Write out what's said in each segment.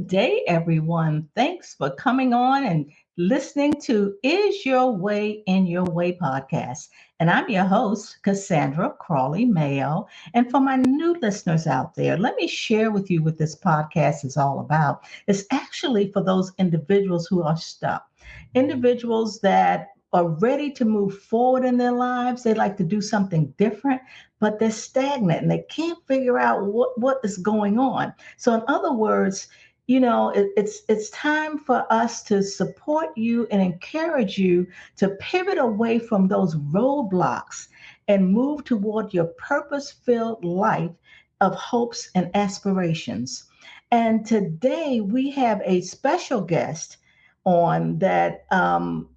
Good day, everyone. Thanks for coming on and listening to Is Your Way in Your Way podcast. And I'm your host, Cassandra Crawley-Mayo. And for my new listeners out there, let me share with you what this podcast is all about. It's actually for those individuals who are stuck, individuals that are ready to move forward in their lives. They like to do something different, but they're stagnant and they can't figure out what is going on. So, in other words, it's time for us to support you and encourage you to pivot away from those roadblocks and move toward your purpose-filled life of hopes and aspirations. And today we have a special guest on that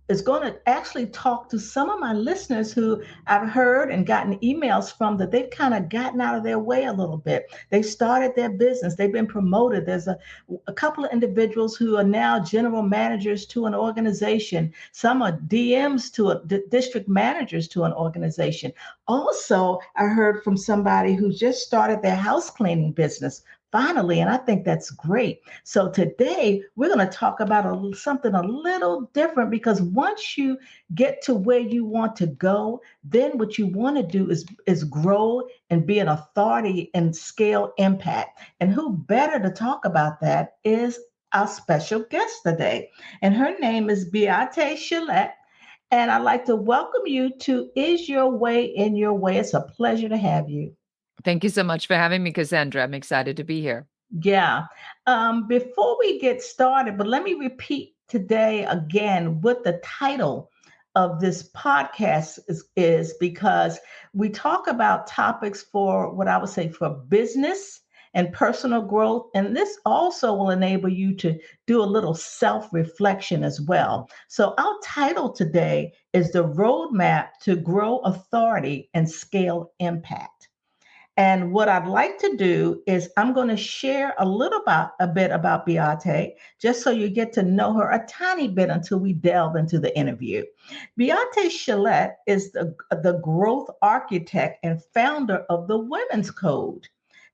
is going to actually talk to some of my listeners who I've heard and gotten emails from that they've kind of gotten out of their way a little bit. They started their business. They've been promoted. There's a couple of individuals who are now general managers to an organization. Some are DMs to district managers to an organization. Also, I heard from somebody who just started their house cleaning business finally, and I think that's great. So today we're going to talk about something a little different, because once you get to where you want to go, then what you want to do is grow and be an authority and scale impact. And who better to talk about that is our special guest today. And her name is Beate Chelette. And I'd like to welcome you to Is Your Way in Your Way. It's a pleasure to have you. Thank you so much for having me, Cassandra. I'm excited to be here. Yeah. Before we get started, but let me repeat today again what the title of this podcast is, because we talk about topics for what I would say for business and personal growth. And this also will enable you to do a little self-reflection as well. So our title today is The Roadmap to Grow Authority and Scale Impact. And what I'd like to do is I'm going to share a bit about Beate, just so you get to know her a tiny bit until we delve into the interview. Beate Chelette is the growth architect and founder of the Women's Code,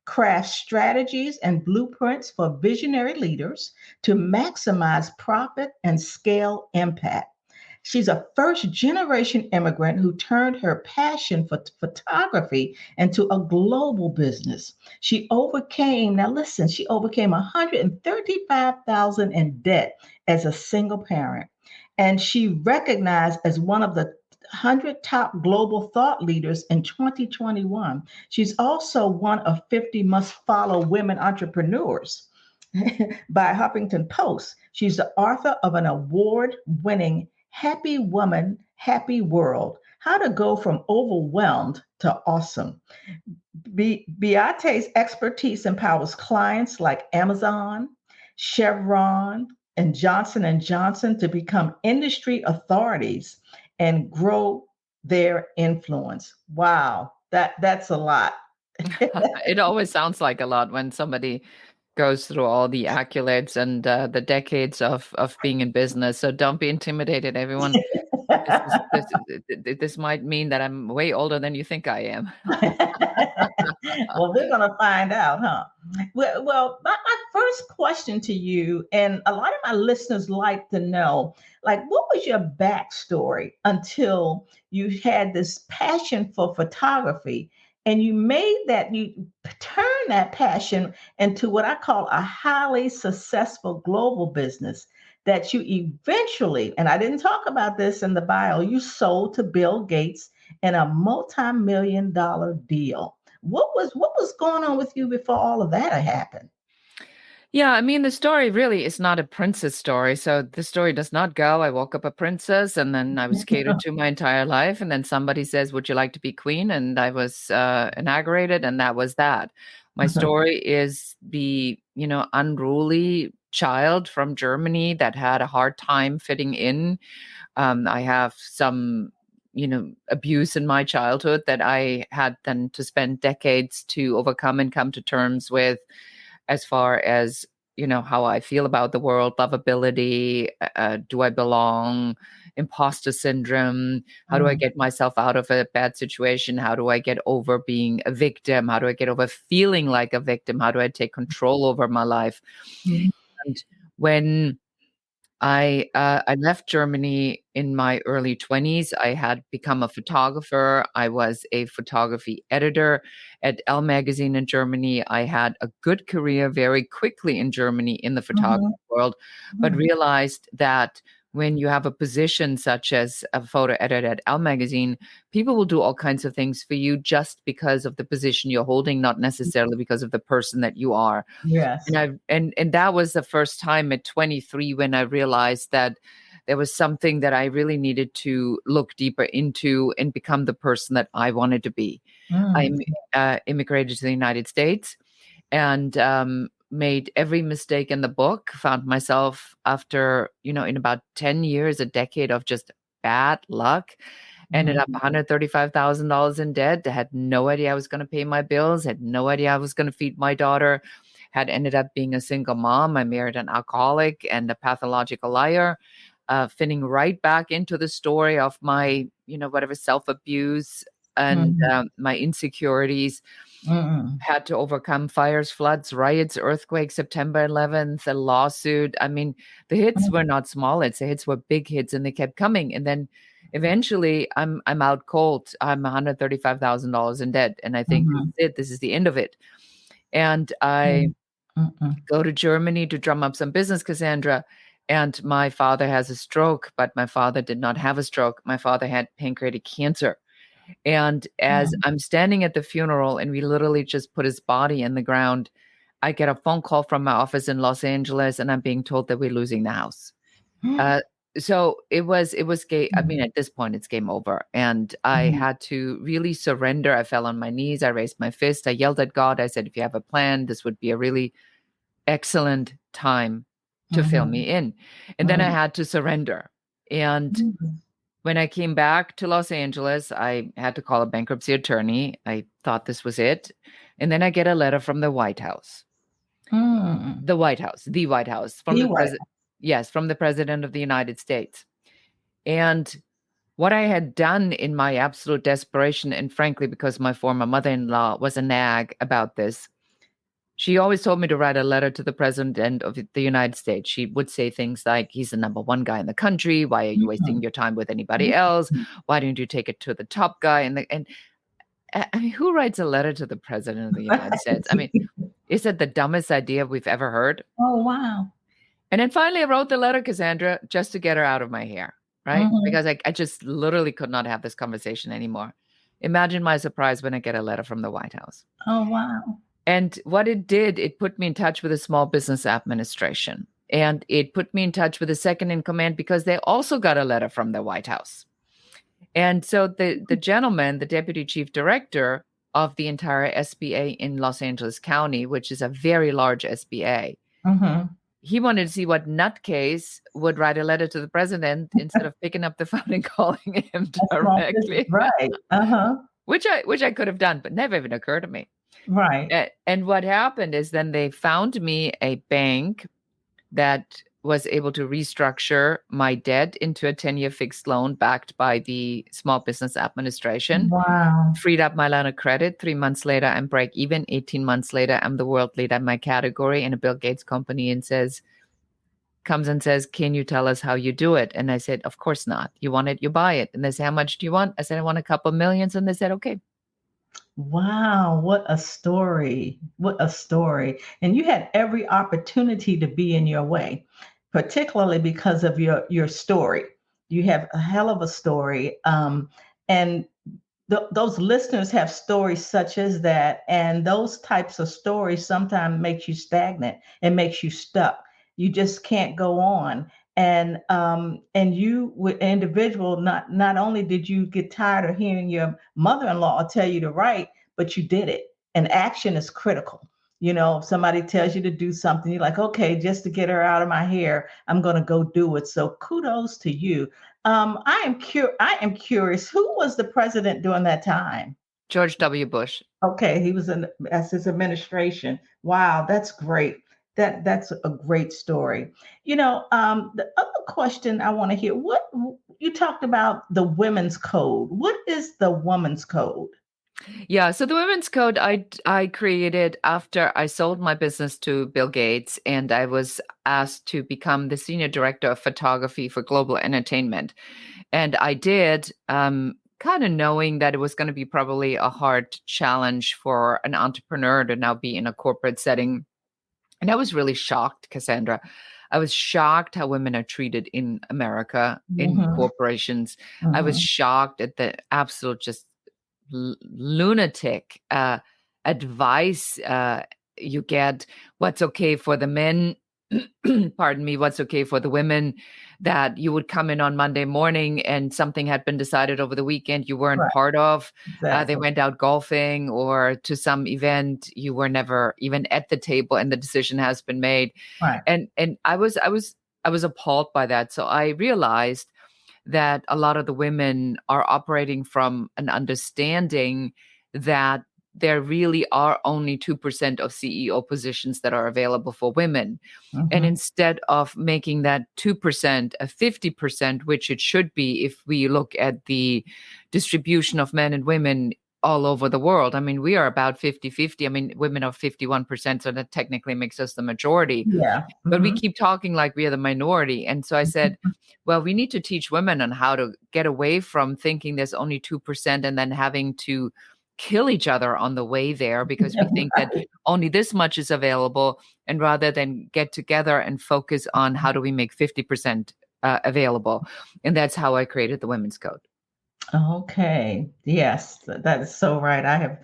crafts strategies and blueprints for visionary leaders to maximize profit and scale impact. She's a first generation immigrant who turned her passion for photography into a global business. She overcame 135,000 in debt as a single parent. And she recognized as one of the 100 top global thought leaders in 2021. She's also one of 50 must follow women entrepreneurs by Huffington Post. She's the author of an award-winning Happy Woman, Happy World: How to Go from Overwhelmed to Awesome. Beate's expertise empowers clients like Amazon, Chevron, and Johnson & Johnson to become industry authorities and grow their influence. Wow, that's a lot. It always sounds like a lot when somebody goes through all the accolades and the decades of being in business. So don't be intimidated, everyone. This might mean that I'm way older than you think I am. Well, we're going to find out, huh? Well, my first question to you, and a lot of my listeners like to know, like, what was your backstory until you had this passion for photography? And you turned that passion into what I call a highly successful global business that you eventually, and I didn't talk about this in the bio, you sold to Bill Gates in a multi-million-dollar deal. What was going on with you before all of that had happened? Yeah, I mean, the story really is not a princess story. So the story does not go, I woke up a princess and then I was catered to my entire life. And then somebody says, would you like to be queen? And I was inaugurated, and that was that. My story is the, unruly child from Germany that had a hard time fitting in. I have some abuse in my childhood that I had then to spend decades to overcome and come to terms with, as far as, how I feel about the world, lovability, do I belong, imposter syndrome, how do I get myself out of a bad situation, how do I get over being a victim, how do I get over feeling like a victim, how do I take control over my life. And when I left Germany in my early 20s. I had become a photographer. I was a photography editor at Elle magazine in Germany. I had a good career very quickly in Germany in the photography world, but realized that when you have a position such as a photo editor at Elle magazine, people will do all kinds of things for you just because of the position you're holding, not necessarily because of the person that you are. Yes. And that was the first time at 23 when I realized that there was something that I really needed to look deeper into and become the person that I wanted to be. I immigrated to the United States and made every mistake in the book, found myself after, in about 10 years, a decade of just bad luck, ended up $135,000 in debt, had no idea I was going to pay my bills, had no idea I was going to feed my daughter, had ended up being a single mom. I married an alcoholic and a pathological liar, fitting right back into the story of my, whatever self-abuse and my insecurities. Had to overcome fires, floods, riots, earthquakes, September 11th, a lawsuit. I mean, the hits were not small hits. The hits were big hits, and they kept coming. And then eventually I'm out cold. I'm $135,000 in debt. And I think this is it. This is the end of it. And I go to Germany to drum up some business, Cassandra. And my father has a stroke, but my father did not have a stroke. My father had pancreatic cancer. And as I'm standing at the funeral and we literally just put his body in the ground, I get a phone call from my office in Los Angeles and I'm being told that we're losing the house. So it was I mean, at this point it's game over. And I had to really surrender. I fell on my knees. I raised my fist. I yelled at God. I said, if you have a plan, this would be a really excellent time to fill me in. And then I had to surrender. And when I came back to Los Angeles, I had to call a bankruptcy attorney. I thought this was it. And then I get a letter from the White House. The White House, from the president. Yes, from the president of the United States. And what I had done in my absolute desperation, and frankly, because my former mother-in-law was a nag about this, she always told me to write a letter to the president of the United States. She would say things like, he's the number one guy in the country. Why are you wasting your time with anybody else? Why don't you take it to the top guy? And I mean, who writes a letter to the president of the United States? I mean, is it the dumbest idea we've ever heard? Oh, wow. And then finally I wrote the letter, Cassandra, just to get her out of my hair, right? Because I just literally could not have this conversation anymore. Imagine my surprise when I get a letter from the White House. Oh, wow. And what it did, it put me in touch with the Small Business Administration. And it put me in touch with the second in command because they also got a letter from the White House. And so the gentleman, the deputy chief director of the entire SBA in Los Angeles County, which is a very large SBA, he wanted to see what nutcase would write a letter to the president instead of picking up the phone and calling him directly. Right. Which I could have done, but never even occurred to me. Right. And what happened is then they found me a bank that was able to restructure my debt into a 10-year fixed loan backed by the Small Business Administration. Wow. Freed up my line of credit. 3 months later, I'm break even. 18 months later, I'm the world leader in my category in a Bill Gates company and comes and says, can you tell us how you do it? And I said, of course not. You want it, you buy it. And they said, how much do you want? I said, I want a couple millions. And they said, okay. Wow, what a story. What a story. And you had every opportunity to be in your way, particularly because of your story. You have a hell of a story. And those listeners have stories such as that. And those types of stories sometimes makes you stagnant and makes you stuck. You just can't go on. And you with individual, not only did you get tired of hearing your mother-in-law tell you to write, but you did it. And action is critical. If somebody tells you to do something, you're like, okay, just to get her out of my hair, I'm going to go do it. So kudos to you. I am curious, who was the president during that time? George W. Bush. Okay, he was as his administration. Wow, that's great. That's a great story. The other question I want to hear, what you talked about the women's code. What is the woman's code? Yeah, so the women's code I created after I sold my business to Bill Gates, and I was asked to become the senior director of photography for global entertainment. And I did, kind of knowing that it was going to be probably a hard challenge for an entrepreneur to now be in a corporate setting. And I was really shocked, Cassandra. I was shocked how women are treated in America in Mm-hmm. corporations. I was Mm-hmm. shocked at the absolute just lunatic advice you get. What's okay for the men, pardon me, what's okay for the women, that you would come in on Monday morning and something had been decided over the weekend you weren't Right. part of. They Exactly. went out golfing or to some event you were never even at the table and the decision has been made. Right. And I was appalled by that. So I realized that a lot of the women are operating from an understanding that there really are only 2% of CEO positions that are available for women. And Mm-hmm. instead of making that 2% a 50%, which it should be if we look at the distribution of men and women all over the world. I mean, we are about 50-50. I mean, women are 51%, so that technically makes us the majority. Yeah. But we Mm-hmm. keep talking like we are the minority. And so I said, well, we need to teach women on how to get away from thinking there's only 2% and then having to kill each other on the way there because we think that Right. only this much is available. And rather than get together and focus on how do we make 50% available. And that's how I created the Women's Code. Okay. Yes, that is so right. I have,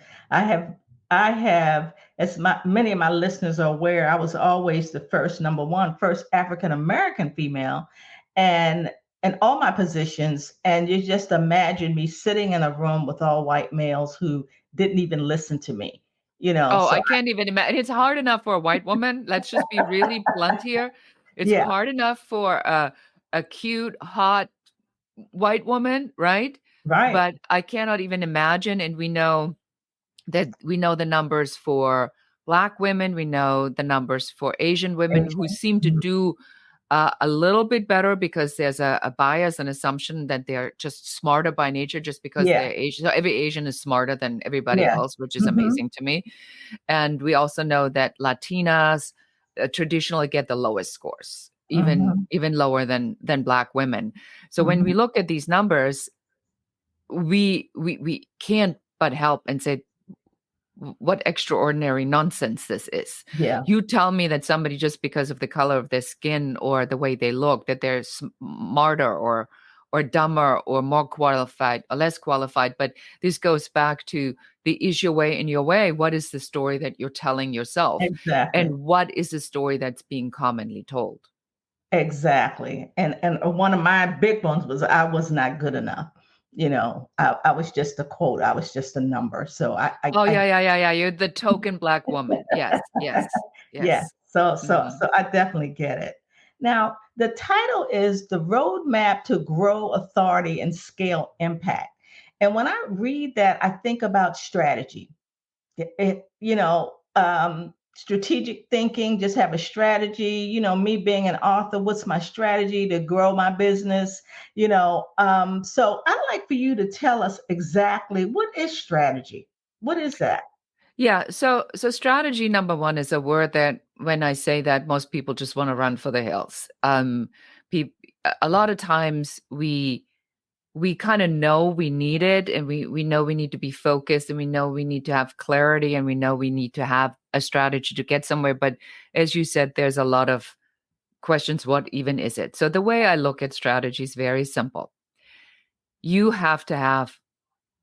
I have, as many of my listeners are aware, I was always the first, number one, first African American female, and in all my positions. And you just imagine me sitting in a room with all white males who didn't even listen to me. Oh, So I can't even imagine. It's hard enough for a white woman. Let's just be really blunt here. It's yeah, hard enough for a cute, hot white woman, right? right. But I cannot even imagine. And we know the numbers for Black women. We know the numbers for Asian women who Asian. seem to do a little bit better because there's a bias, an assumption that they're just smarter by nature just because Yeah, they're Asian. So every Asian is smarter than everybody yeah. else, which is Hmm. amazing to me. And we also know that Latinas traditionally get the lowest scores, Hmm. even lower than Black women. So when we Hmm. look at these numbers, we can't but help and say what extraordinary nonsense this is. Yeah, You tell me that somebody just because of the color of their skin or the way they look that they're smarter or dumber or more qualified or less qualified, but this goes back to the is your way in your way. What is the story that you're telling yourself, exactly. and what is the story that's being commonly told? Exactly. And one of my big ones was I was not good enough. I was just a quote. I was just a number. So Oh I yeah, yeah, yeah, yeah. You're the token Black woman. Yes, yes, yeah. yes. So Mhm. so I definitely get it. Now, the title is The Roadmap to Grow Authority and Scale Impact. And when I read that, I think about strategy. Strategic thinking, just have a strategy. Me being an author, what's my strategy to grow my business? So I'd like for you to tell us exactly what is strategy. What is that? Yeah, so strategy number one is a word that when I say that most people just want to run for the hills. Peop A lot of times we kind of know we need it, and we know we need to be focused, and we know we need to have clarity, and we know we need to have a strategy to get somewhere. But as you said, there's a lot of questions. What even is it? So the way I look at strategy is very simple. You have to have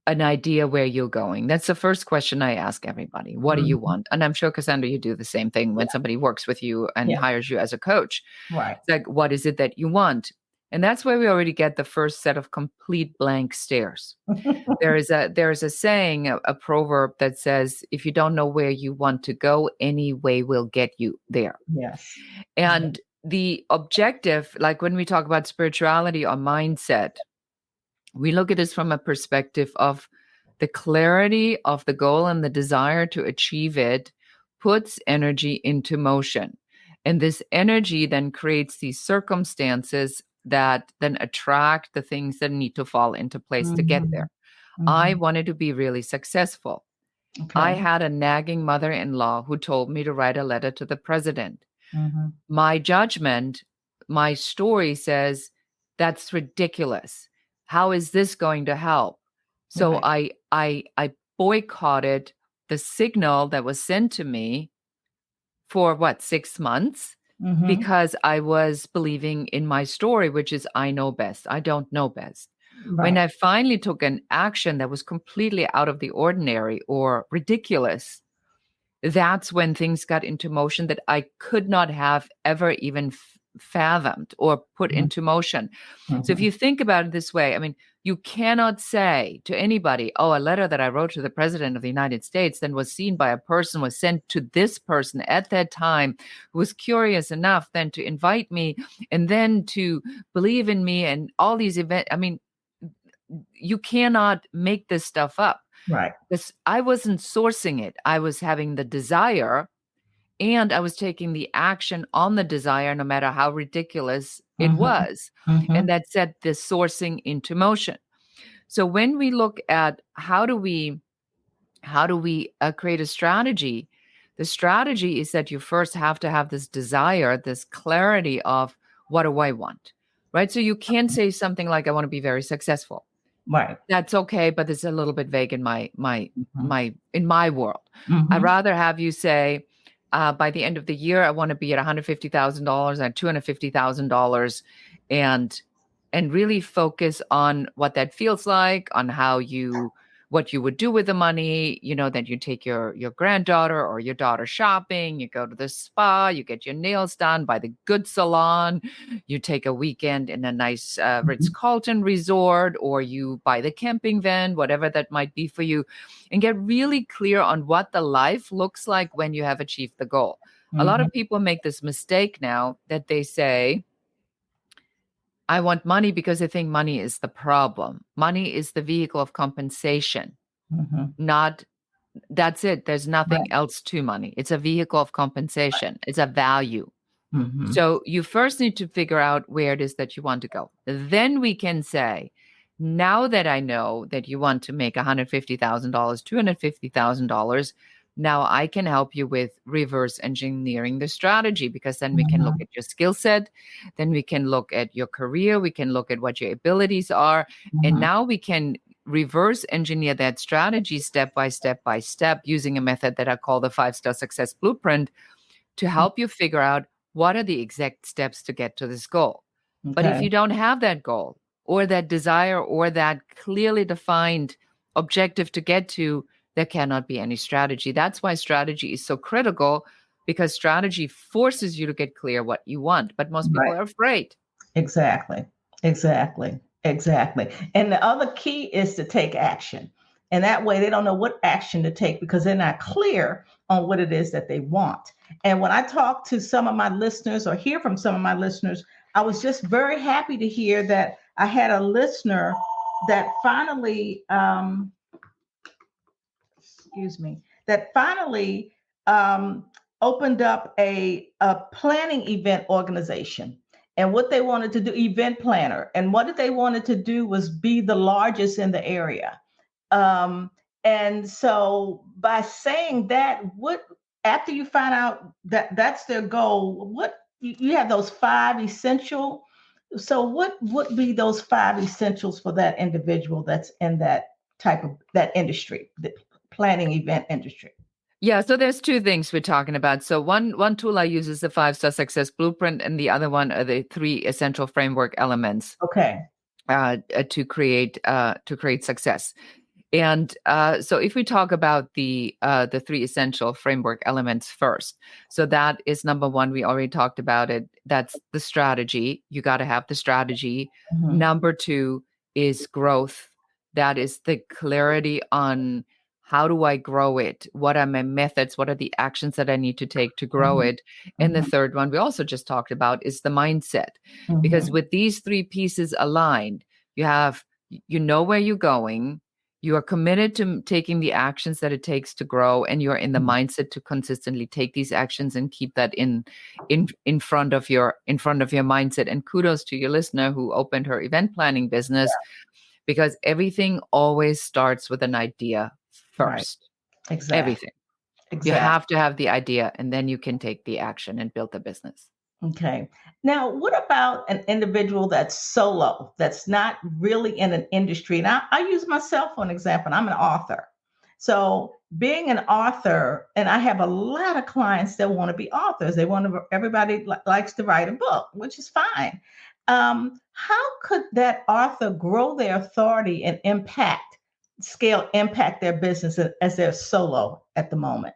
an idea where you're going. That's the first question I ask everybody. What do you Mhm. want? And I'm sure, Cassandra, you do the same thing when Yeah, somebody works with you and yeah, hires you as a coach. right. It's like, what is it that you want? And that's where we already get the first set of complete blank stares. There is a saying, a proverb that says, if you don't know where you want to go, any way will get you there. Yes. Yeah. And the objective, like when we talk about spirituality or mindset, we look at this from a perspective of the clarity of the goal and the desire to achieve it puts energy into motion. And this energy then creates these circumstances that then attract the things that need to fall into place to get Mhm. there. I wanted to be really successful. Okay. I had a nagging mother-in-law who told me to write a letter to the president. My judgment, my story says, that's ridiculous. How is this going to help? So Right. I boycotted the signal that was sent to me for 6 months, because I was believing in my story, which is I know best. I don't know best. When Right. I finally took an action that was completely out of the ordinary or ridiculous, that's when things got into motion that I could not have ever even fathomed or put into motion. So if you think about it this way, I mean, you cannot say to anybody, oh, a letter that I wrote to the president of the United States then was seen by a person, was sent to this person at that time, who was curious enough then to invite me and then to believe in me and all these events. I mean, you cannot make this stuff up. Right. This, I wasn't sourcing it. I was having the desire and I was taking the action on the desire, no matter how ridiculous it was. And that set the sourcing into motion. So when we look at how do we create a strategy, the strategy is that you first have to have this desire, this clarity of what do I want, right? So you can't say something like, I want to be very successful. Right. That's okay, but it's a little bit vague in my world. I'd rather have you say, by the end of the year, I want to be at $150,000 and $250,000, and really focus on what that feels like, on what you would do with the money. You know, that you take your granddaughter or your daughter shopping, you go to the spa, you get your nails done by the good salon, you take a weekend in a nice Ritz-Carlton resort, or you buy the camping van, whatever that might be for you, and get really clear on what the life looks like when you have achieved the goal. A lot of people make this mistake now that they say, I want money because they think money is the problem. Money is the vehicle of compensation. That's it. There's nothing else to money. It's a vehicle of compensation. It's a value. So you first need to figure out where it is that you want to go. Then we can say, now that I know that you want to make $150,000, $250,000, now I can help you with reverse engineering the strategy, because then we can look at your skill set, then we can look at your career, we can look at what your abilities are, and now we can reverse engineer that strategy step by step by step using a method that I call the 5-star success blueprint to help you figure out what are the exact steps to get to this goal. But if you don't have that goal or that desire or that clearly defined objective to get to, there cannot be any strategy. That's why strategy is so critical, because strategy forces you to get clear what you want, but most people are afraid. Exactly. And the other key is to take action. And that way they don't know what action to take because they're not clear on what it is that they want. And when I talk to some of my listeners or hear from some of my listeners, I was just very happy to hear that I had a listener that finally, opened up a planning event organization. And what they wanted to do, event planner, and what they wanted to do was be the largest in the area. And so by saying that, after you find out that that's their goal, what you have those 5 essential. So what would be those 5 essentials for that individual that's in that type of that industry, the planning event industry? Yeah, so there's 2 things we're talking about. So one tool I use is the 5-star success blueprint, and the other one are the 3 essential framework elements. Okay. To create success. And so if we talk about the 3 essential framework elements first, so that is number 1. We already talked about it. That's the strategy. You got to have the strategy. Number 2 is growth. That is the clarity on how do I grow it? What are my methods? What are the actions that I need to take to grow it? And the third one we also just talked about is the mindset. Because with these 3 pieces aligned, you know where you're going, you are committed to taking the actions that it takes to grow, and you're in the mindset to consistently take these actions and keep that in front of your mindset. And kudos to your listener who opened her event planning business, because everything always starts with an idea Right. first. Exactly. Everything. You Exactly. have to have the idea, and then you can take the action and build the business. Okay. Now, what about an individual that's solo, that's not really in an industry? And I use myself for an example. I'm an author. So, being an author, and I have a lot of clients that want to be authors. They want to, everybody likes to write a book, which is fine. How could that author grow their authority and impact their business as they're solo at the moment?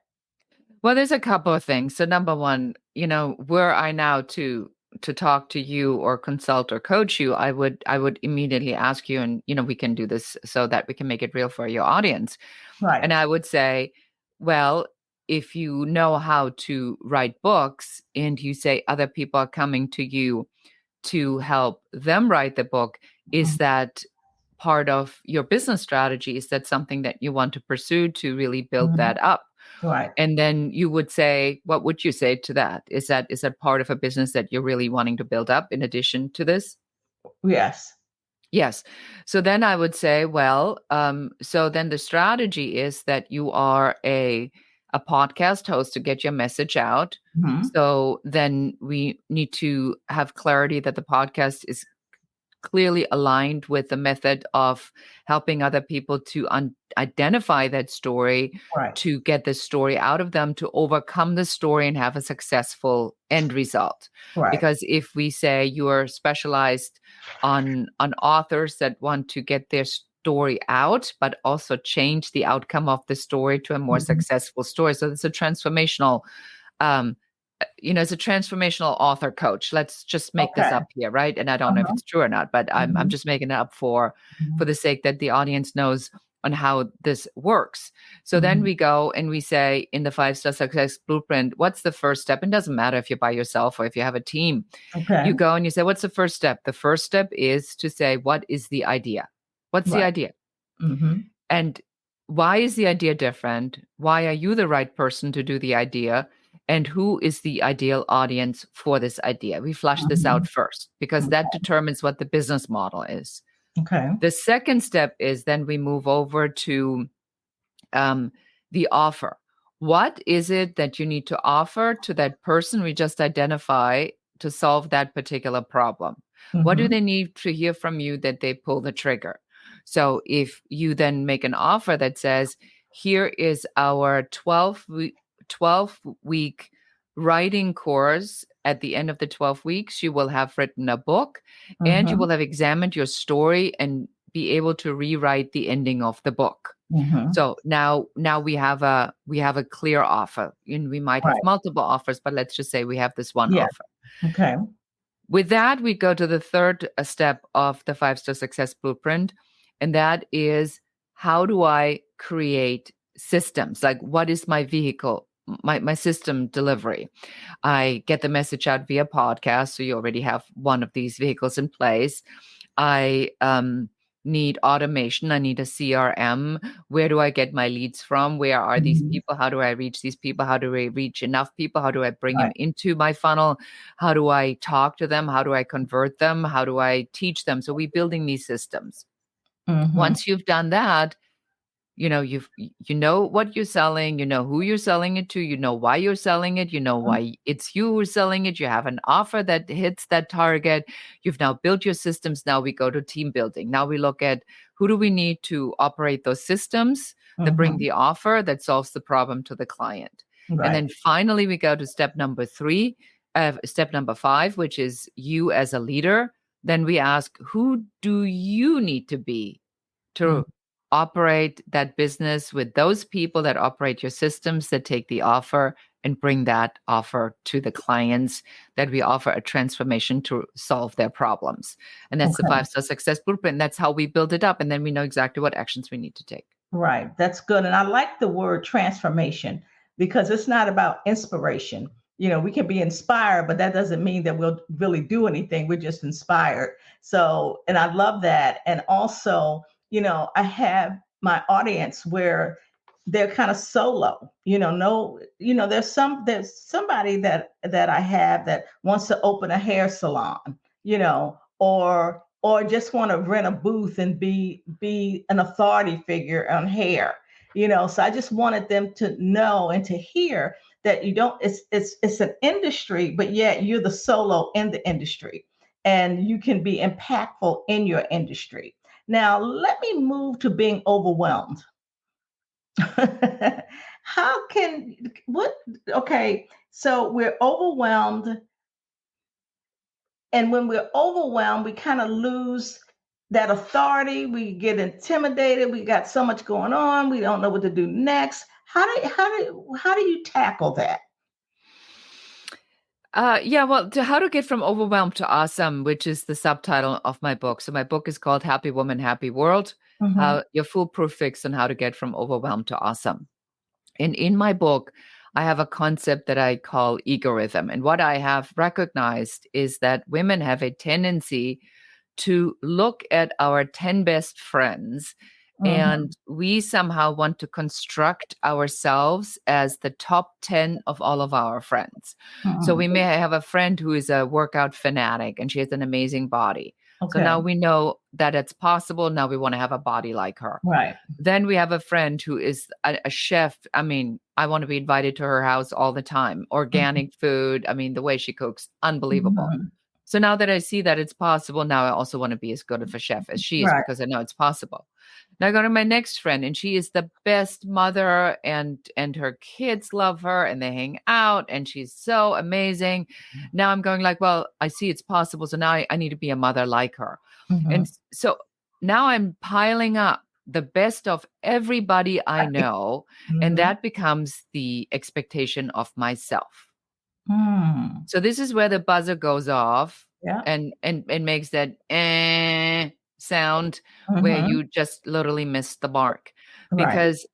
Well, there's a couple of things. So number one, were I now to talk to you or consult or coach you, I would immediately ask you, and we can do this so that we can make it real for your audience. Right. And I would say, well, if you know how to write books and you say other people are coming to you to help them write the book, is that part of your business strategy? Is that something that you want to pursue to really build Mhm. that up? Right. And then you would say, what would you say to that? Is that part of a business that you're really wanting to build up in addition to this? Yes. Yes. So then I would say, well, so then the strategy is that you are a podcast host to get your message out. Mhm. So then we need to have clarity that the podcast is clearly aligned with the method of helping other people to identify that story, Right. to get the story out of them, to overcome the story and have a successful end result. Right. Because if we say you are specialized on authors that want to get their story out, but also change the outcome of the story to a more Mhm. successful story. So it's a transformational um, as a transformational author coach, let's just make this Okay. up here, right? And I don't know if Uh-huh. it's true or not, but I'm Mhm. just making it up for Mhm. the sake that the audience knows on how this works. So then Mhm. we go and we say in the 5-star success blueprint, what's the first step? It doesn't matter if you're by yourself or if you have a team. Okay. You go and you say, what's the first step? The first step is to say, what is the idea? What's the Right. idea? Mhm. And why is the idea different? Why are you the right person to do the idea? And who is the ideal audience for this idea? We flush this out Mhm. first because that determines what the business model is. Okay. The second step is then we move over to um, the offer. What is it that you need to offer to that person we just identify to solve that particular problem? What do Mhm. they need to hear from you that they pull the trigger? So if you then make an offer that says, here is our 12-week writing course. At the end of the 12 weeks, you will have written a book and you Mhm. will have examined your story and be able to rewrite the ending of the book. Mhm. So now we have a clear offer, and we might have Right. multiple offers, but let's just say we have this one Yeah. offer. Okay. With that, we go to the third step of the 5-star success blueprint, and that is, how do I create systems? Like, what is my vehicle, my system delivery? I get the message out via podcast, so you already have one of these vehicles in place. I need automation. I need a CRM. Where do I get my leads from? Where are these Mhm. people? How do I reach these people? How do I reach enough people? How do I bring them Right. into my funnel? How do I talk to them? How do I convert them? How do I teach them? So we're building these systems. Mhm. Once you've done that, you know what you're selling, you know who you're selling it to, you know why you're selling it, you know why it's you who's selling it, you have an offer that hits that target, you've now built your systems. Now we go to team building. Now we look at who do we need to operate those systems that bring Mhm. the offer that solves the problem to the client. And Right. then finally we go to step number 5, which is you as a leader. Then we ask, who do you need to be Mhm. to operate that business with those people that operate your systems, that take the offer and bring that offer to the clients, that we offer a transformation to solve their problems. And that's the Okay. 5-star success blueprint. That's how we build it up. And then we know exactly what actions we need to take. Right. That's good. And I like the word transformation because it's not about inspiration. We can be inspired, but that doesn't mean that we'll really do anything. We're just inspired. So, and I love that. And also, I have my audience where they're kind of solo. No, there's somebody that I have that wants to open a hair salon, or or just want to rent a booth and be an authority figure on hair. So I just wanted them to know and to hear that you don't, it's an industry, but yet you're the solo in the industry and you can be impactful in your industry. Now, let me move to being overwhelmed. How can, what, okay, so we're overwhelmed. And when we're overwhelmed, we kind of lose that authority. We get intimidated. We got so much going on. We don't know what to do next. How do you tackle that? Yeah, well, how to get from overwhelmed to awesome, which is the subtitle of my book. So my book is called Happy Woman, Happy World, How Your Foolproof Fix on How to Get from Overwhelmed to Awesome. And in my book, I have a concept that I call egoism. And what I have recognized is that women have a tendency to look at our 10 best friends, and we somehow want to construct ourselves as the top 10 of all of our friends. So we may have a friend who is a workout fanatic and she has an amazing body. Okay. So now we know that it's possible. Now we want to have a body like her. Right. Then we have a friend who is a chef. I mean, I want to be invited to her house all the time. Organic food. I mean, the way she cooks, unbelievable. So now that I see that it's possible, now I also want to be as good of a chef as she is, because I know it's possible. Now I go to my next friend, and she is the best mother, and her kids love her, and they hang out, and she's so amazing. Now I'm going like, well, I see it's possible, so now I need to be a mother like her. And so now I'm piling up the best of everybody I know, and that becomes the expectation of myself. So this is where the buzzer goes off and makes that sound where you just literally missed the mark, because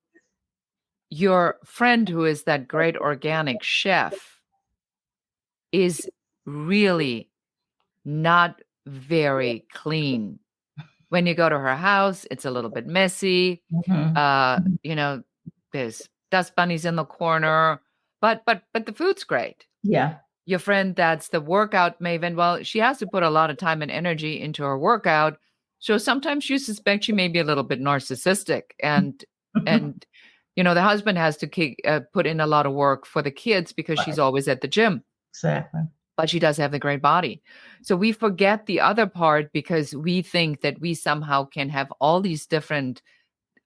your friend who is that great organic chef is really not very clean. When you go to her house, it's a little bit messy. There's dust bunnies in the corner, but the food's great. Yeah. Your friend that's the workout maven, well, she has to put a lot of time and energy into her workout. So sometimes you suspect she may be a little bit narcissistic, and the husband has to put in a lot of work for the kids because she's always at the gym. Exactly. But she does have the great body. So we forget the other part because we think that we somehow can have all these different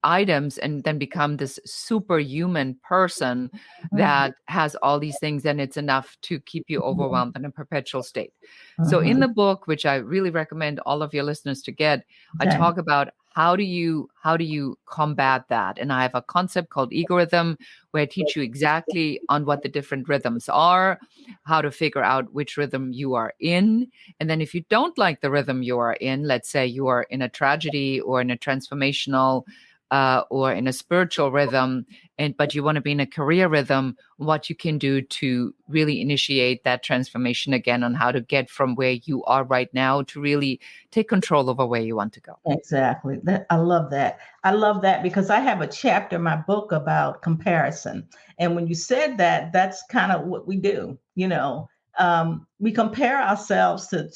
items and then become this superhuman person that has all these things, and it's enough to keep you overwhelmed in a perpetual state. So in the book, which I really recommend all of your listeners to get, I talk about how do you combat that. And I have a concept called egoism, where I teach you exactly on what the different rhythms are, how to figure out which rhythm you are in. And then if you don't like the rhythm you are in, let's say you are in a tragedy or in a transformational or in a spiritual rhythm, but you want to be in a career rhythm, what you can do to really initiate that transformation again, on how to get from where you are right now to really take control over where you want to go. Exactly. I love that. I love that because I have a chapter in my book about comparison. And when you said that, that's kind of what we do. We compare ourselves to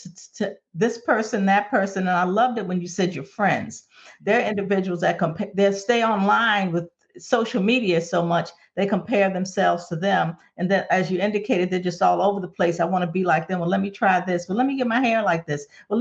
this person, that person. And I loved it when you said your friends. They're individuals that they stay online with social media so much, they compare themselves to them. And then, as you indicated, they're just all over the place. I want to be like them. Well, let me try this. Well, let me get my hair like this. Well,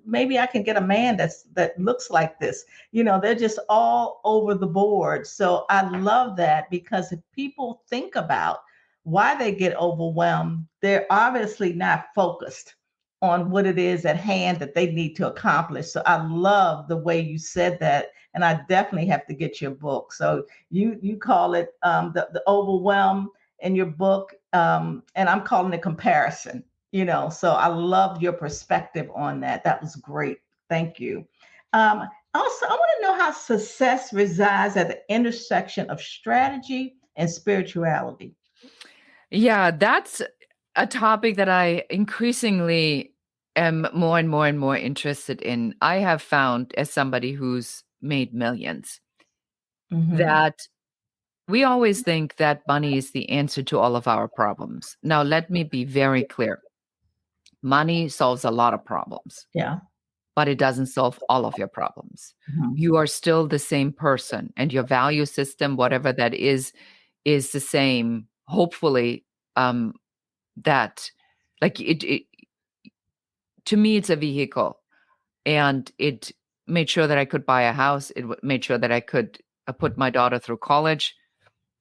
maybe I can get a man that looks like this. They're just all over the board. So I love that, because if people think about why they get overwhelmed, they're obviously not focused on what it is at hand that they need to accomplish. So I love the way you said that, and I definitely have to get your book. So you call it the overwhelm in your book, and I'm calling it comparison. So I love your perspective on that. That was great. Thank you. Also, I want to know how success resides at the intersection of strategy and spirituality. Yeah, that's a topic that I increasingly am more and more and more interested in. I have found, as somebody who's made millions, that we always think that money is the answer to all of our problems. Now, let me be very clear. Money solves a lot of problems. Yeah. but it doesn't solve all of your problems. Mhm. You are still the same person, and your value system, whatever that is the same. Hopefully, that like it to me, it's a vehicle, and it made sure that I could buy a house. It made sure that I could put my daughter through college.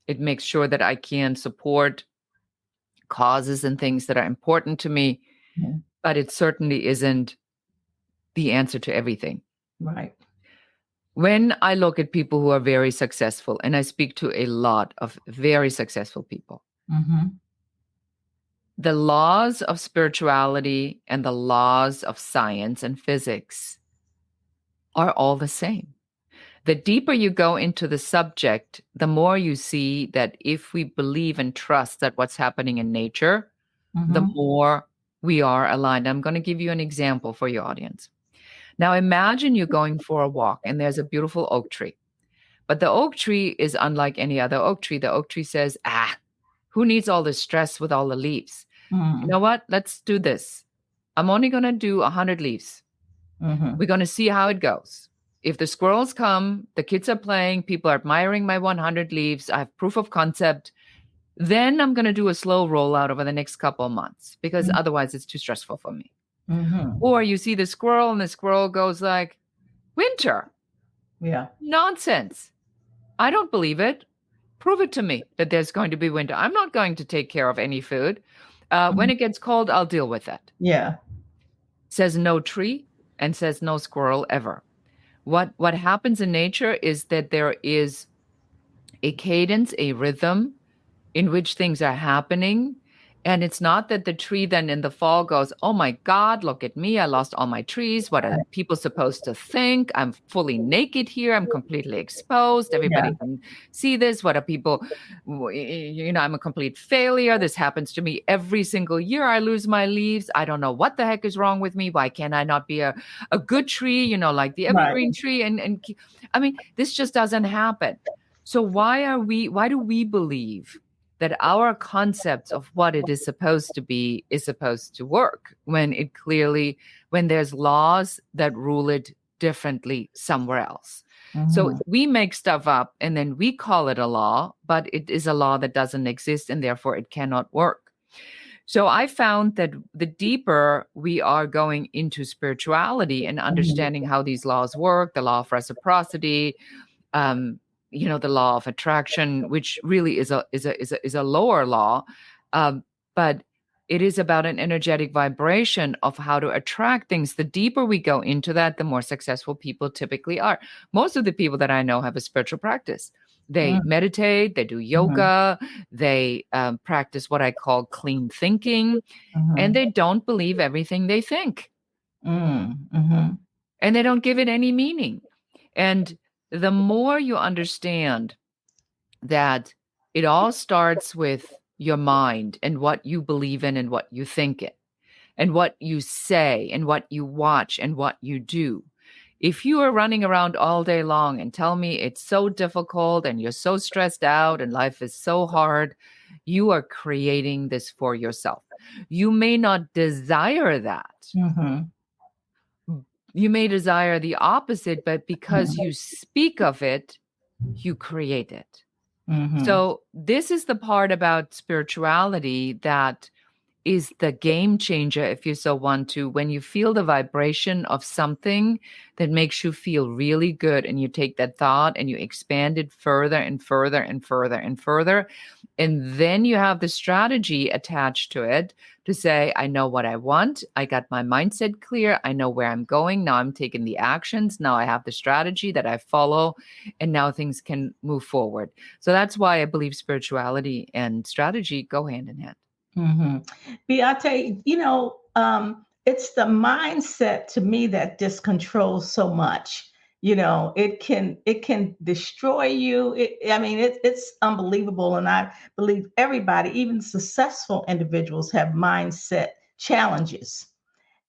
It makes sure that I can support causes and things that are important to me, Yeah. but it certainly isn't the answer to everything. Right. When I look at people who are very successful, and I speak to a lot of very successful people, Mm-hmm. the laws of spirituality and the laws of science and physics are all the same. The deeper you go into the subject, the more you see that if we believe and trust that what's happening in nature, the Mm-hmm. more we are aligned. I'm going to give you an example for your audience. Now, imagine you're going for a walk and there's a beautiful oak tree, but the oak tree is unlike any other oak tree. The oak tree says, who needs all this stress with all the leaves? You know what? Let's do this. I'm only going to do 100 leaves. Mm-hmm. We're going to see how it goes. If the squirrels come, the kids are playing, people are admiring my 100 leaves, I have proof of concept, then I'm going to do a slow rollout over the next couple of months because otherwise it's too stressful for me. Mm-hmm. Or you see the squirrel and the squirrel goes like, winter, Yeah. nonsense. I don't believe it. Prove it to me that there's going to be winter. I'm not going to take care of any food. When it gets cold, I'll deal with it. Yeah. Says no tree and says no squirrel ever. What happens in nature is that there is a cadence, a rhythm in which things are happening. And it's not that the tree then in the fall goes, oh my God, look at me. I lost all my trees. What are people supposed to think? I'm fully naked here. I'm completely exposed. Everybody can see this. What are people, I'm a complete failure. This happens to me every single year. I lose my leaves. I don't know what the heck is wrong with me. Why can't I not be a good tree, like the evergreen tree? And I mean, this just doesn't happen. So why do we believe that our concepts of what it is supposed to be is supposed to work when there's laws that rule it differently somewhere else? Mm-hmm. So we make stuff up and then we call it a law, but it is a law that doesn't exist and therefore it cannot work. So I found that the deeper we are going into spirituality and understanding how these laws work, the law of reciprocity, the law of attraction, which really is a lower law, but it is about an energetic vibration of how to attract things. The deeper we go into that, the more successful people typically are. Most of the people that I know have a spiritual practice. They meditate, they do yoga, they practice what I call clean thinking, and they don't believe everything they think. And they don't give it any meaning. And the more you understand that it all starts with your mind and what you believe in and what you think in and what you say and what you watch and what you do. If you are running around all day long and tell me it's so difficult and you're so stressed out and life is so hard, you are creating this for yourself. You may not desire that. You may desire the opposite, but because you speak of it, you create it. So this is the part about spirituality that is the game changer, if you so want to, when you feel the vibration of something that makes you feel really good and you take that thought and you expand it further and further and further and further. And then you have the strategy attached to it to say, I know what I want. I got my mindset clear. I know where I'm going. Now I'm taking the actions. Now I have the strategy that I follow. And now things can move forward. So that's why I believe spirituality and strategy go hand in hand. Beate, it's the mindset to me that just controls so much. It can destroy you. It's unbelievable. And I believe everybody, even successful individuals, have mindset challenges.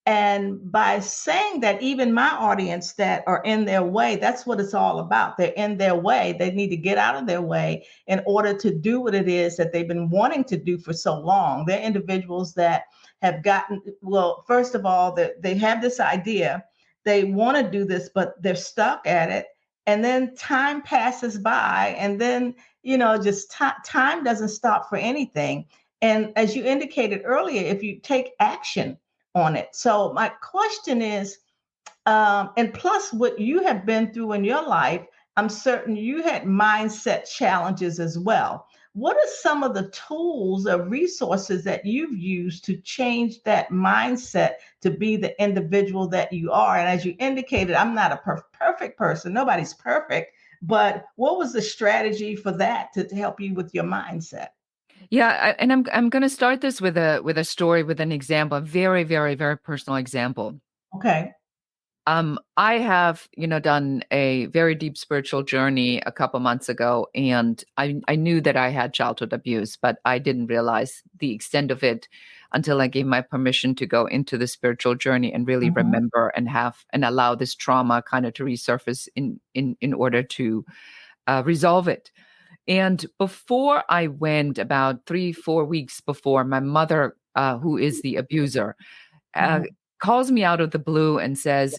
And by saying that, even my audience that are in their way, that's what it's all about. They're in their way. They need to get out of their way in order to do what it is that they've been wanting to do for so long. They're individuals that have gotten, well, first of all, that they have this idea they want to do this, but they're stuck at it. And then time passes by, and then, just time doesn't stop for anything. And as you indicated earlier, if you take action on it. So my question is, and plus what you have been through in your life, I'm certain you had mindset challenges as well. What are some of the tools or resources that you've used to change that mindset to be the individual that you are? And as you indicated, I'm not a perfect person. Nobody's perfect. But what was the strategy for that to help you with your mindset? Yeah, and I'm going to start this with a story, with an example, a very, very, very personal example. Okay. I have, done a very deep spiritual journey a couple months ago, and I knew that I had childhood abuse, but I didn't realize the extent of it until I gave my permission to go into the spiritual journey and really remember and allow this trauma kind of to resurface in order to resolve it. And before I went, about 3-4 weeks before, my mother, who is the abuser, calls me out of the blue and says,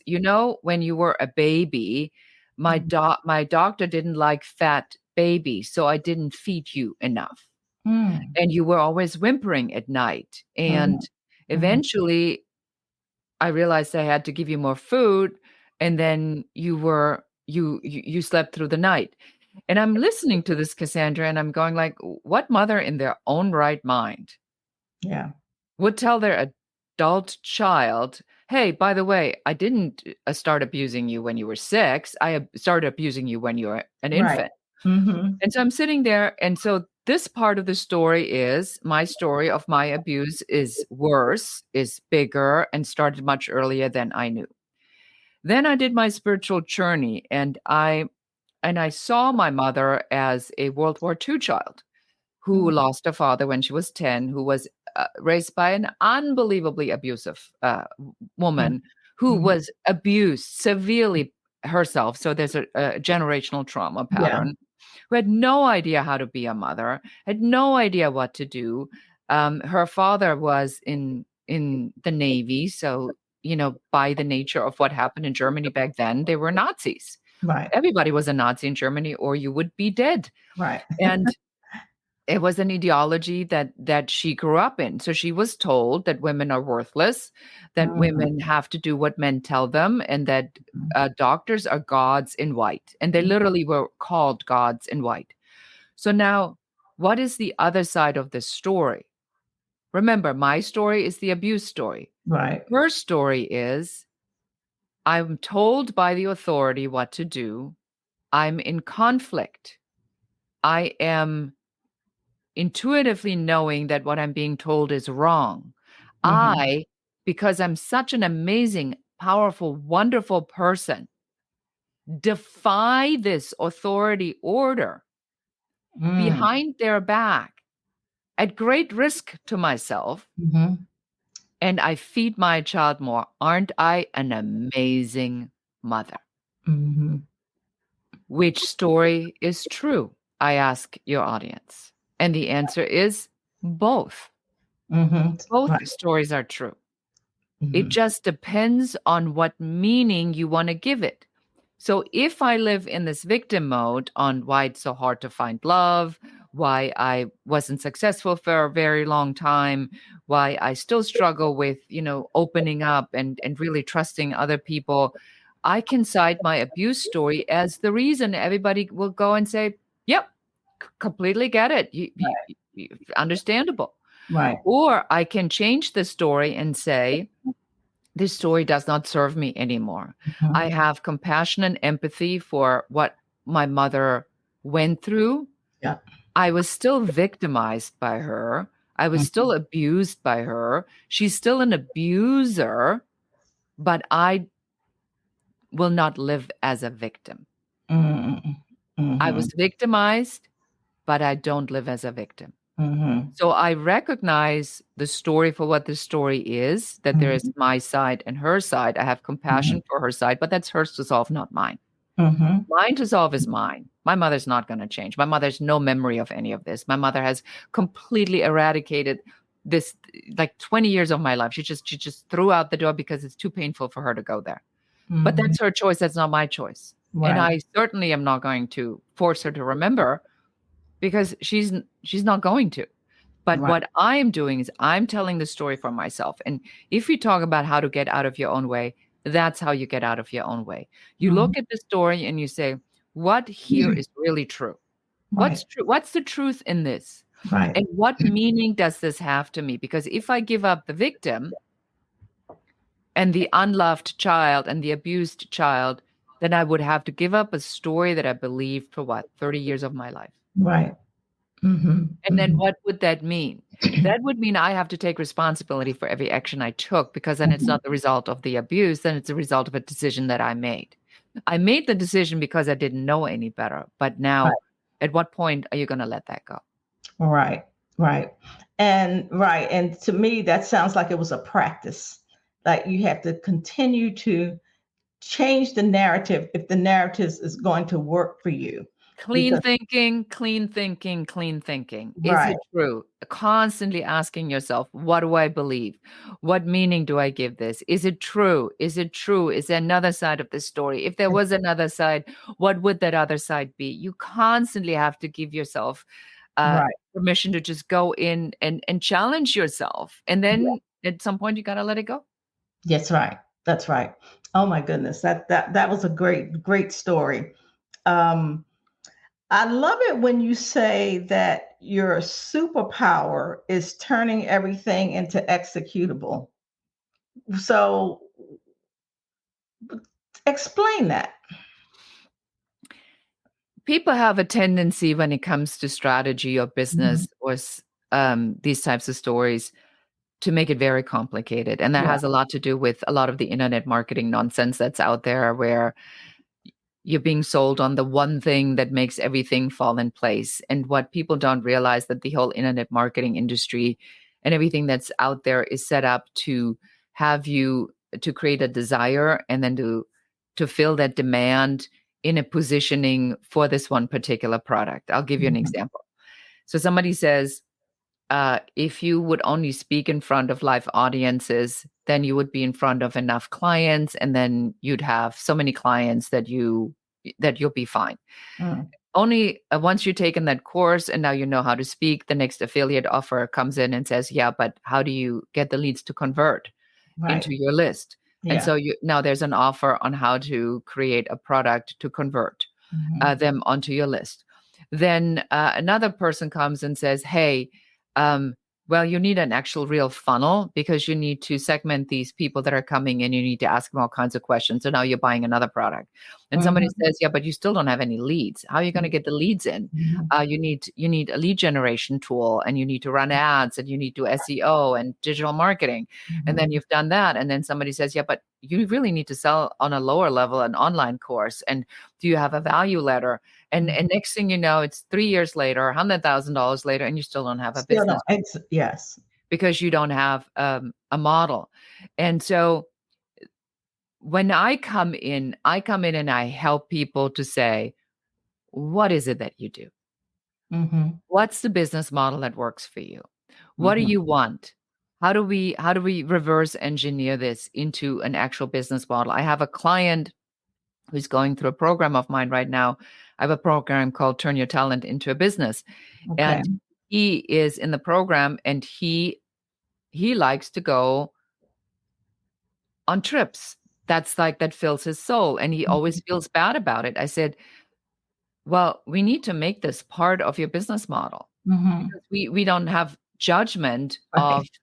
when you were a baby, my doctor didn't like fat babies, so I didn't feed you enough. And you were always whimpering at night. And eventually I realized I had to give you more food, and then you slept through the night. And I'm listening to this, Cassandra, and I'm going like, what mother in their own right mind would tell their adult child, hey, by the way, I didn't start abusing you when you were 6. I started abusing you when you were an infant. And so I'm sitting there. And so this part of the story is my story of my abuse is worse, is bigger, and started much earlier than I knew. Then I did my spiritual journey, and I saw my mother as a World War II child who lost her father when she was 10, who was raised by an unbelievably abusive woman who was abused severely herself. So there's a generational trauma pattern, who had no idea how to be a mother, had no idea what to do. Her father was in the Navy. So, by the nature of what happened in Germany back then, they were Nazis. Right. Everybody was a Nazi in Germany, or you would be dead. Right. And it was an ideology that she grew up in. So she was told that women are worthless, that women have to do what men tell them, and that doctors are gods in white. And they literally were called gods in white. So now, what is the other side of this story? Remember, my story is the abuse story. Right. Her story is, I'm told by the authority what to do. I'm in conflict. I am intuitively knowing that what I'm being told is wrong. Because I'm such an amazing, powerful, wonderful person, defy this authority order behind their back at great risk to myself. And I feed my child more. Aren't I an amazing mother? Which story is true? I ask your audience. And the answer is both. Both stories are true. It just depends on what meaning you want to give it. So if I live in this victim mode on why it's so hard to find love, why I wasn't successful for a very long time, why I still struggle with, opening up and really trusting other people, I can cite my abuse story as the reason. Everybody will go and say, yep, completely get it. Understandable. Right. Or I can change the story and say, this story does not serve me anymore. I have compassion and empathy for what my mother went through. Yeah. I was still victimized by her. I was still abused by her. She's still an abuser, but I will not live as a victim. I was victimized, but I don't live as a victim. So I recognize the story for what the story is, that there is my side and her side. I have compassion for her side, but that's hers to solve, not mine. Mine to solve is mine. My mother's not going to change. My mother's no memory of any of this. My mother has completely eradicated this, like 20 years of my life. She just threw out the door because it's too painful for her to go there. But that's her choice. That's not my choice. And Right. I certainly am not going to force her to remember because she's not going to. But Right. what I am doing is I'm telling the story for myself. And if you talk about how to get out of your own way, that's how you get out of your own way. You Mhm. look at the story and you say, what here is really true? What's Right. true? What's the truth in this? Right. And what meaning does this have to me? Because if I give up the victim and the unloved child and the abused child, then I would have to give up a story that I believed for 30 years of my life. Right. Mm-hmm. And then what would that mean? That would mean I have to take responsibility for every action I took, because then it's not the result of the abuse, then it's a result of a decision that I made. I made the decision because I didn't know any better. But Right. now, at what point are you going to let that go? Right. Right. And to me, that sounds like it was a practice. Like you have to continue to change the narrative if the narrative is going to work for you. Clean Because thinking, clean thinking, clean thinking. Is right. it true? Constantly asking yourself, what do I believe? What meaning do I give this? Is it true? Is it true? Is there another side of the story? If there was another side, what would that other side be? You constantly have to give yourself Right. permission to just go in and challenge yourself. And then at some point, you got to let it go. That's right. That's right. Oh my goodness. That was a great story. Um, I love it when you say that your superpower is turning everything into executable. So explain that. People have a tendency when it comes to strategy or Mhm. business or these types of stories to make it very complicated. And that Yeah. has a lot to do with a lot of the internet marketing nonsense that's out there, where you're being sold on the one thing that makes everything fall in place. And what people don't realize, that the whole internet marketing industry and everything that's out there is set up to have you to create a desire and then to fill that demand in a positioning for this one particular product. I'll give you an Mhm. example. So somebody says, if you would only speak in front of live audiences, then you would be in front of enough clients, and then you'd have so many clients that you'll be fine. Mm. Only once you've taken that course and now you know how to speak, the next affiliate offer comes in and says, yeah, but how do you get the leads to convert Right. into your list? And Yeah. so now there's an offer on how to create a product to convert Mhm. them onto your list. Then another person comes and says, hey, um, well, you need an actual real funnel, because you need to segment these people that are coming in. You need to ask them all kinds of questions. So now you're buying another product. And somebody Mhm. says, yeah, but you still don't have any leads. How are you going to get the leads in? Mhm. You need a lead generation tool, and you need to run ads, and you need to do SEO and digital marketing. And then Mhm. you've done that. And then somebody says, yeah, but you really need to sell on a lower level an online course. And do you have a value letter? And Mhm. next thing you know, it's 3 years later, $100,000 later, and you still don't have a Still no. business Yes. because you don't have a model. And so when I come in and I help people to say, what is it that you do? Mhm. What's the business model that works for you? What do Mhm. you want? How do we reverse engineer this into an actual business model? I have a client who's going through a program of mine right now. I have a program called Turn Your Talent into a Business. Okay. And he is in the program, and he likes to go on trips. That's like, that fills his soul, and he always feels bad about it. I said, well, we need to make this part of your business model, Mhm. because we don't have judgment of, Right.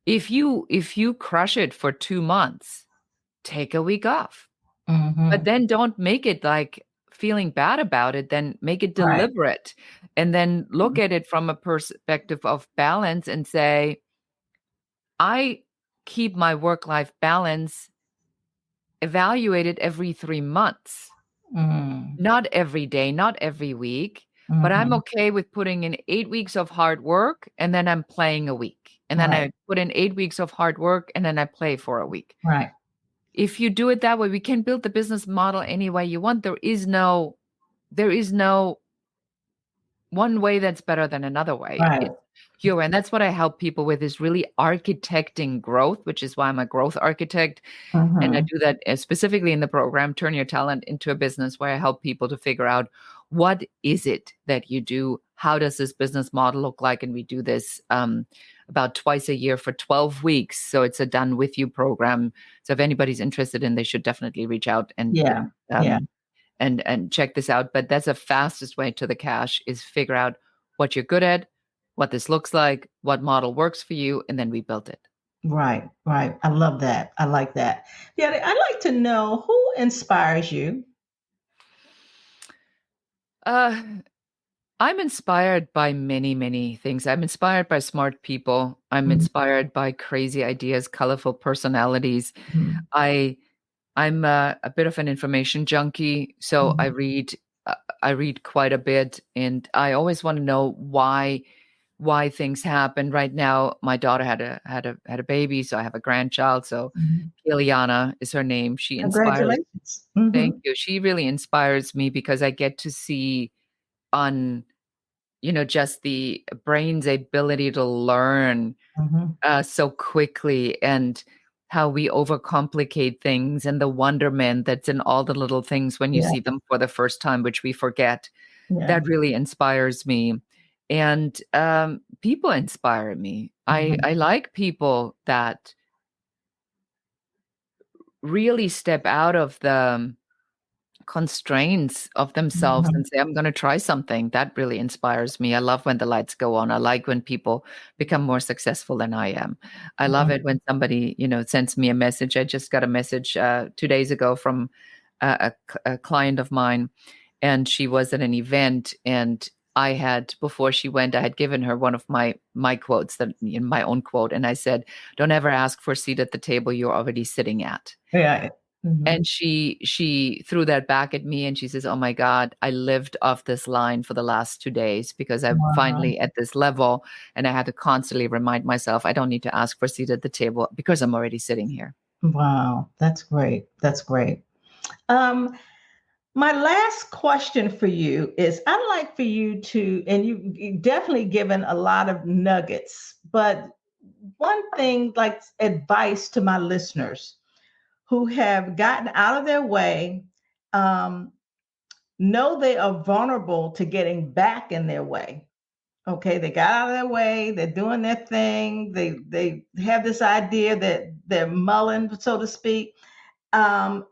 if you crush it for 2 months, take a week off. But Mhm. then don't make it like feeling bad about it, then make it Right. deliberate. And then look at it from a perspective of balance and say, I keep my work-life balance evaluated every 3 months, Mm. not every day, not every week, but I'm Mhm. okay with putting in 8 weeks of hard work, and then I'm playing a week. And then Right. I put in 8 weeks of hard work, and then I play for a week. Right. If you do it that way, we can build the business model any way you want. There is no one way that's better than another way. Right. It's your way. And that's what I help people with, is really architecting growth, which is why I'm a growth architect. And I Mm-hmm. do that specifically in the program, Turn Your Talent into a Business, where I help people to figure out, what is it that you do? How does this business model look like? And we do this about twice a year for 12 weeks. So it's a done with you program. So if anybody's interested in, they should definitely reach out and Yeah. Yeah. and check this out. But that's the fastest way to the cash, is figure out what you're good at, what this looks like, what model works for you, and then we built it. Right. Right. I love that. I like that. Yeah. I'd like to know who inspires you. Uh, I'm inspired by many, many things. I'm inspired by smart people. I'm Mhm. inspired by crazy ideas, colorful personalities. Mhm. I I'm a bit of an information junkie, so Mhm. I read quite a bit, and I always want to know why things happen. Right now, my daughter had a baby, so I have a grandchild. So Mhm. Ileana is her name. She inspires. Congratulations. Hmm. Thank you. She really inspires me because I get to see on, just the brain's ability to learn Hmm. so quickly, and how we overcomplicate things, and the wonderment that's in all the little things when you Yeah. see them for the first time, which we forget. Yeah. That really inspires me. And people inspire me. Hmm. I like people that really step out of the constraints of themselves Hmm. and say, I'm going to try something. That really inspires me. I love when the lights go on. I like when people become more successful than I am. I love it when somebody, sends me a message. I just got a message 2 days ago from a client of mine, and she was at an event, and I had, before she went, I had given her one of my quotes, that in my own quote, and I said, "Don't ever ask for a seat at the table you're already sitting at." Yeah. Hmm. And she threw that back at me, and she says, "Oh my God, I lived off this line for the last 2 days, because I'm Wow. finally at this level, and I had to constantly remind myself I don't need to ask for a seat at the table because I'm already sitting here." Wow. That's great. That's great. Um, my last question for you is, I'd like for you to, and you've definitely given a lot of nuggets, but one thing, like advice to my listeners who have gotten out of their way, um, know they are vulnerable to getting back in their way. Okay, they got out of their way, they're doing their thing, they have this idea that they're mulling, so to speak,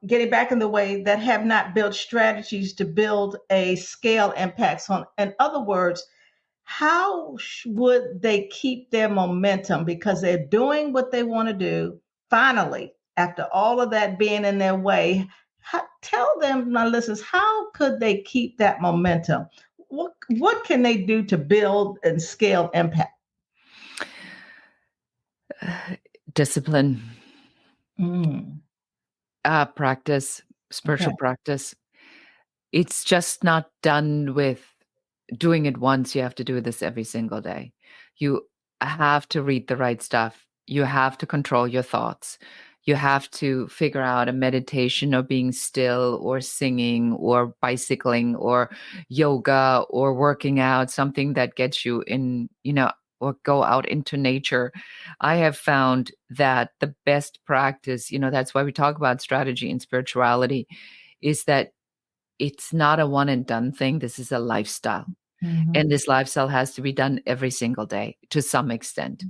getting back in the way, that have not built strategies to build a scale impact. So, in other words, how would they keep their momentum, because they're doing what they want to do finally after all of that being in their way? Tell them, my listeners, how could they keep that momentum? What can they do to build and scale impact? Discipline, Mm, practice, okay. spiritual practice. It's just not done with doing it once. You have to do this every single day. You have to read the right stuff. You have to control your thoughts. You have to figure out a meditation, or being still, or singing, or bicycling, or yoga, or working out, something that gets you in, or go out into nature. I have found that the best practice, that's why we talk about strategy and spirituality, is that it's not a one and done thing. This is a lifestyle. Mhm. And this lifestyle has to be done every single day to some extent.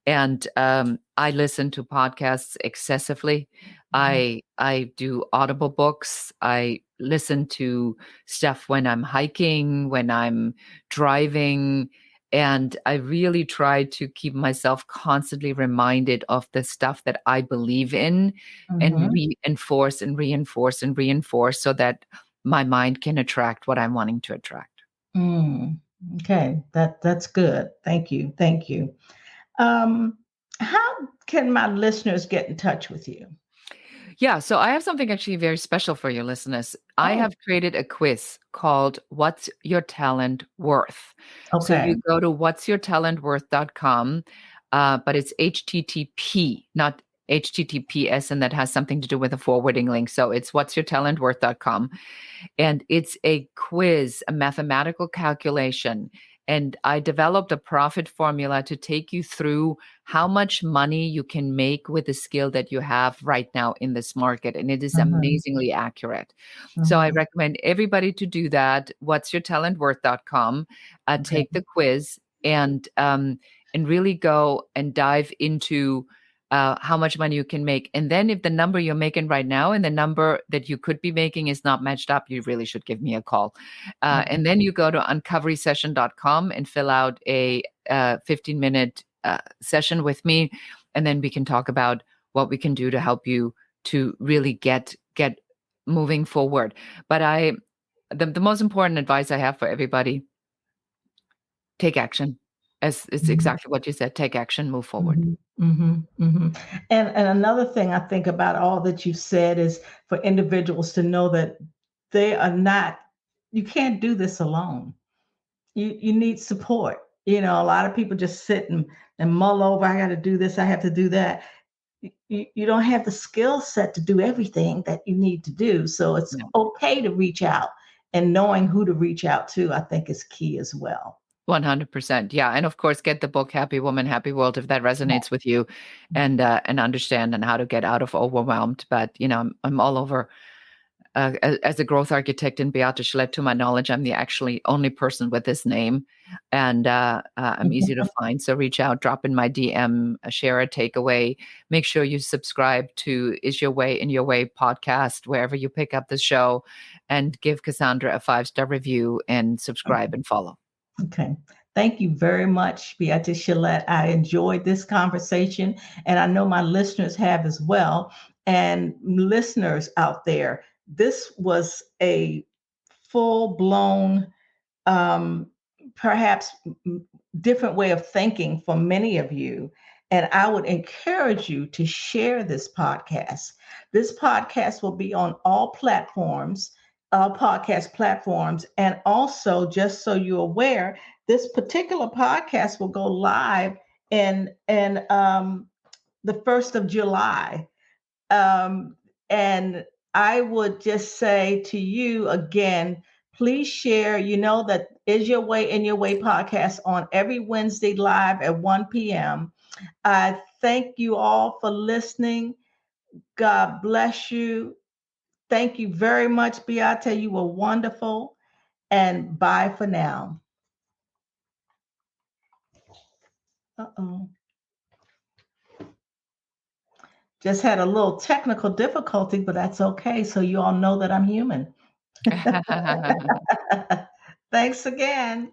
And I listen to podcasts excessively. Mhm. I do audible books. I listen to stuff when I'm hiking, when I'm driving. And I really try to keep myself constantly reminded of the stuff that I believe in, and Mhm. reinforce and reinforce and reinforce, so that my mind can attract what I'm wanting to attract. Mm. Okay, that's good. Thank you. Thank you. Um, how can my listeners get in touch with you? Yeah, so I have something actually very special for your listeners. I Oh, have created a quiz called What's Your Talent Worth? So okay. you go to what'syourtalentworth.com, but it's HTTP, not HTTPS, and that has something to do with a forwarding link. So it's whatsyourtalentworth.com. And it's a quiz, a mathematical calculation. And I developed a profit formula to take you through how much money you can make with the skill that you have right now in this market. And it is amazingly accurate. So I recommend everybody to do that. Whatsyourtalentworth.com. Take the quiz and really go and dive into how much money you can make. And then if the number you're making right now and the number that you could be making is not matched up, you really should give me a call. And then you go to uncoverysession.com and fill out a 15-minute session with me. And then we can talk about what we can do to help you to really get moving forward. But the most important advice I have for everybody, take action. As it's exactly what you said, take action, move forward. And another thing I think about all that you've said is for individuals to know that you can't do this alone. You need support. A lot of people just sit and mull over, I got to do this, I have to do that. You don't have the skill set to do everything that you need to do. So it's okay to reach out, and knowing who to reach out to, I think, is key as well. 100%. Yeah. And of course, get the book, Happy Woman, Happy World, if that resonates with you, and understand and how to get out of overwhelmed. But, I'm all over. As a growth architect in Beate Chelette, to my knowledge, I'm the actually only person with this name, and I'm easy to find. So reach out, drop in my DM, share a takeaway. Make sure you subscribe to Is Your Way in Your Way podcast, wherever you pick up the show, and give Cassandra a 5-star review and subscribe and follow. Okay. Thank you very much, Beate Chelette. I enjoyed this conversation, and I know my listeners have as well. And listeners out there, this was a full-blown, perhaps different way of thinking for many of you. And I would encourage you to share this podcast. This podcast will be on all platforms, podcast platforms. And also, just so you're aware, this particular podcast will go live in the 1st of July. And I would just say to you again, please share. That Is Your Way in Your Way podcast on every Wednesday live at 1 p.m. I thank you all for listening. God bless you. Thank you very much, Beate. You were wonderful. And bye for now. Uh-oh. Just had a little technical difficulty, but that's okay. So you all know that I'm human. Thanks again.